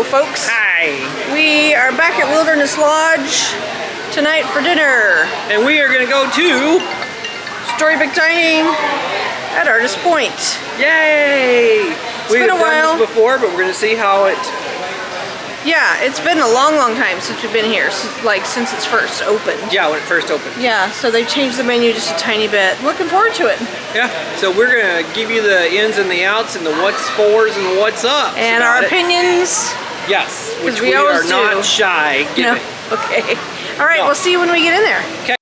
folks. Hi. We are back at Wilderness Lodge tonight for dinner. And we are going to go to Storybook Dining at Artist Point. Yay! We've been a while. done this before, but we're going to see how it... Yeah, it's been a long time since we've been here, since it's first opened. Yeah, when it first opened. Yeah, so they've changed the menu just a tiny bit. Looking forward to it. Yeah, so we're going to give you the ins and the outs and the what's fors and the what's ups. And our opinions. Yes, which we we are always not do. shy No, giving. okay. All right, No. we'll see you when we get in there. Okay.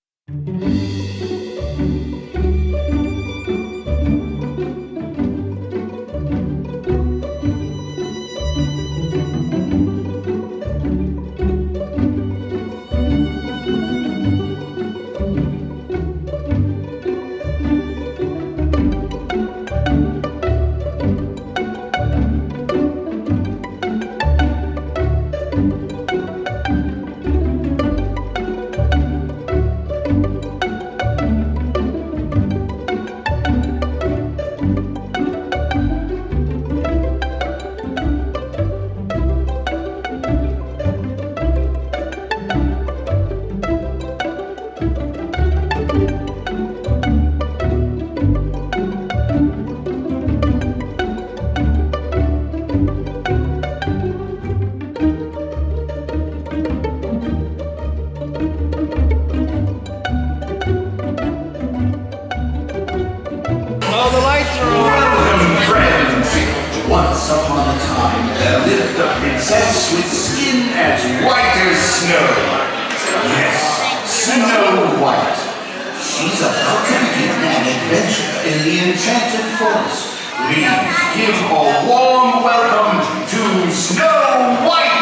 Oh, the lights are on. Welcome, friends. Once upon a time, there lived a princess with skin as white as snow. Yes, Snow White. She's about to begin an adventure in the enchanted forest. Please give a warm welcome to Snow White.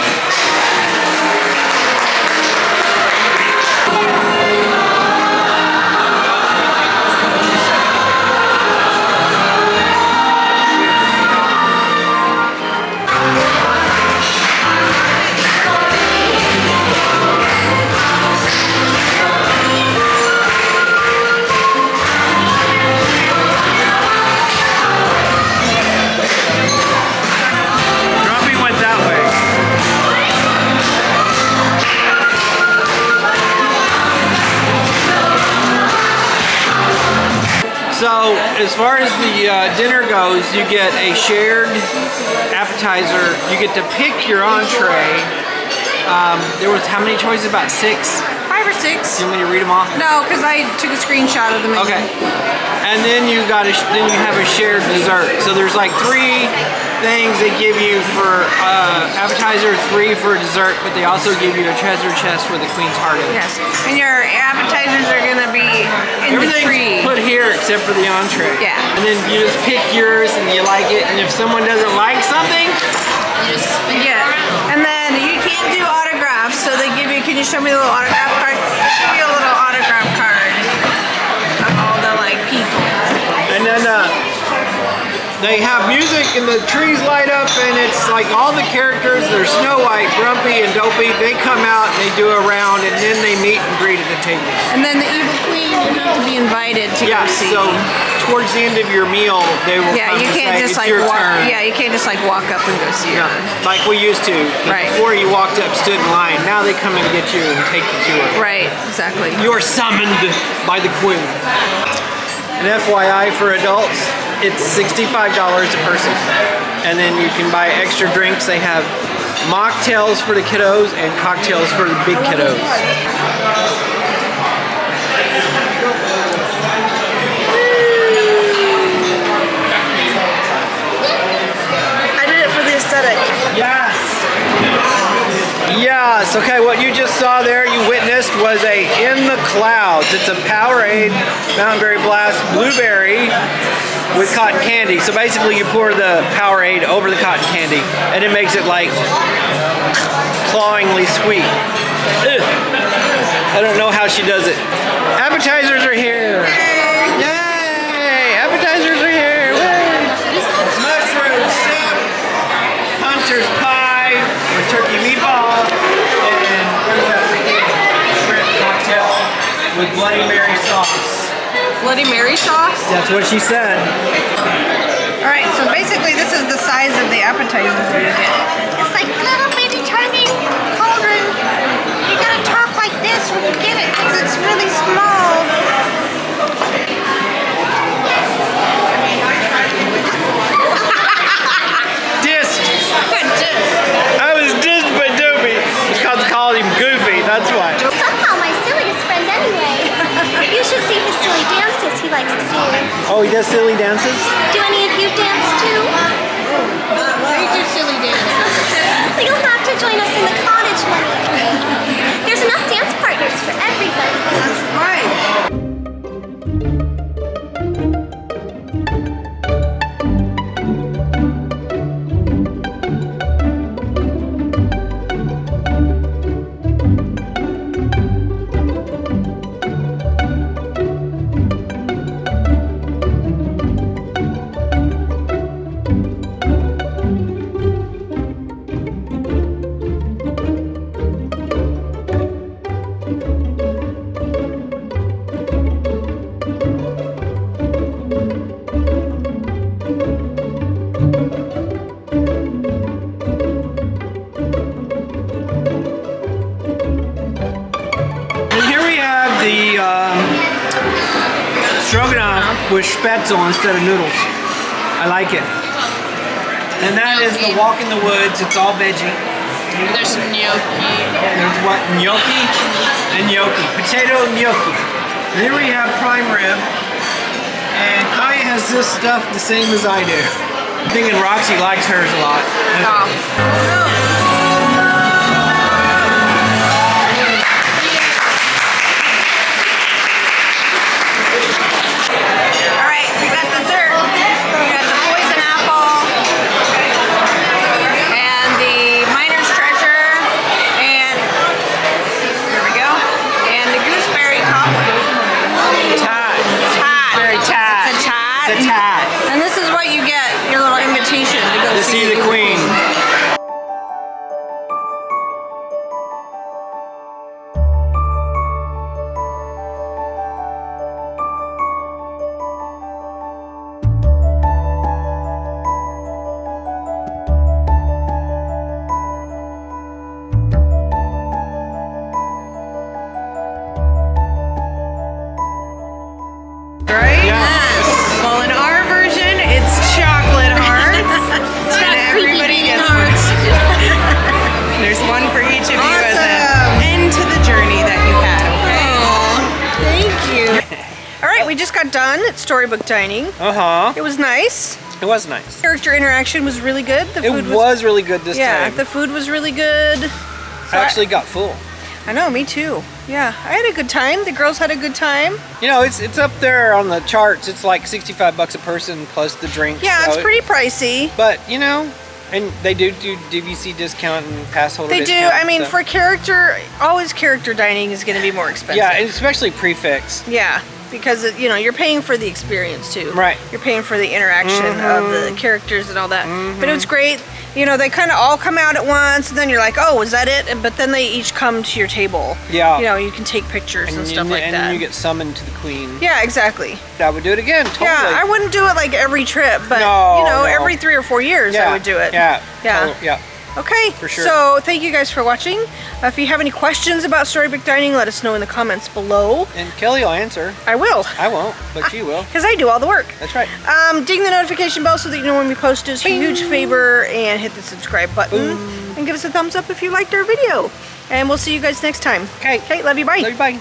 Grumpy went that way. So, as far as the dinner goes, you get a shared appetizer. You get to pick your entree. There was how many choices? About 6? 5 or 6. Do you want me to read them off? No, because I took a screenshot of the menu. Okay. And then you got then you have a shared dessert. So there's like 3 things they give you for appetizer, 3 for dessert, but they also give you a treasure chest with a queen's heart in it. Yes, and your appetizers are going to be in the tree. Everything's put here except for the entree. Yeah. And then you just pick yours and you like it, and if someone doesn't like something, Yeah, and then you can't do autographs, so they give you, can you show me the little autograph card? They give you a little autograph card of all the people. and then they have music and the trees light up, and it's like all the characters, there's Snow White, Grumpy, and Dopey, they come out and they do a round, and then they meet and greet at the table. And then the evil queen, you have to be invited to go see. So towards the end of your meal, they will come you and can't say, just it's your walk. turn. Yeah, you can't just walk up and go see her. Like we used to. Right. Before you walked up, stood in line. Now they come and get you and take you to her. Right, exactly. You're summoned by the queen. And FYI for adults, it's $65 a person. And then you can buy extra drinks. They have mocktails for the kiddos and cocktails for the big kiddos. I did it for the aesthetic. Yes! Yes, okay, what you just saw there, you witnessed, was a In the Clouds. It's a Powerade Mountain Berry Blast Blueberry with cotton candy. So basically you pour the Powerade over the cotton candy and it makes it like clawingly sweet. Ugh. I don't know how she does it. Appetizers are here. Yay! Appetizers are here. Mushroom soup, hunter's pie with turkey meatball, and what is that? Shrimp cocktail with Bloody Mary sauce. Bloody Mary sauce? That's what she said. Alright, So basically, this is the size of the appetizers that you get. It's like little bitty tiny cauldron. You gotta talk like this when you get it, because it's really small. Dissed. I was dissed by Dopey. Because I called him Goofy, that's why. Somehow my silliest friend anyway. You should see his silly dances he likes to do. Oh, he does silly dances? Do any of you dance too? They do silly dances. Well, you'll have to join us in the cottage one evening. There's enough dance partners for everybody. That's right. Stroganoff with spatzel instead of noodles. I like it. And that is the Walk in the Woods. It's all veggie. There's some gnocchi. There's what? Gnocchi and gnocchi. Potato gnocchi. And here we have prime rib. And Kaya has this stuff the same as I do. I'm thinking Roxy likes hers a lot. Alright, we got dessert. We got the poison apple and the miner's treasure, and there we go. And the gooseberry cobbler. Tad. Tad. Very tad. It's a tad. It's a tad. And this is what you get, your little invitation to go To see the queen. Right? Yes. Well, in our version, it's chocolate hearts. And everybody gets one. There's one for each of you as Awesome. an end to the journey that you had, okay? Thank you. All right, we just got done at Storybook Dining. Uh-huh. It was nice. It was nice. Character interaction was really good. The It food was really good this yeah, time. the food was really good. I actually got full. I know, me too. Yeah, I had a good time. The girls had a good time. You know, it's up there on the charts. It's like $65 a person plus the drinks. Yeah, so it's pretty pricey. But you know, and they do DVC discount and pass holder They do. discount. I mean, so- for character, always character dining is going to be more expensive. yeah, and especially prefix. Yeah, because you know you're paying for the experience too. Right. You're paying for the interaction of the characters and all that. But it was great. You know, they kind of all come out at once, and then you're like, oh, was that it? But then they each come to your table. Yeah. You know, you can take pictures and stuff like and that. you get summoned to the queen. Yeah, exactly. I would do it again. Totally. Yeah, I wouldn't do it like every trip, but No, you know, no. every 3 or 4 years I would do it. Yeah. Yeah. Yeah. Okay. For sure. So thank you guys for watching. If you have any questions about Storybook Dining, let us know in the comments below. And Kelly will answer. I will, I won't, but she will. because I do all the work. That's right. Ding the notification bell so that you know when we post is a huge favor, and hit the subscribe button and give us a thumbs up if you liked our video. And we'll see you guys next time. Okay. Okay, love you, bye. Love you, bye.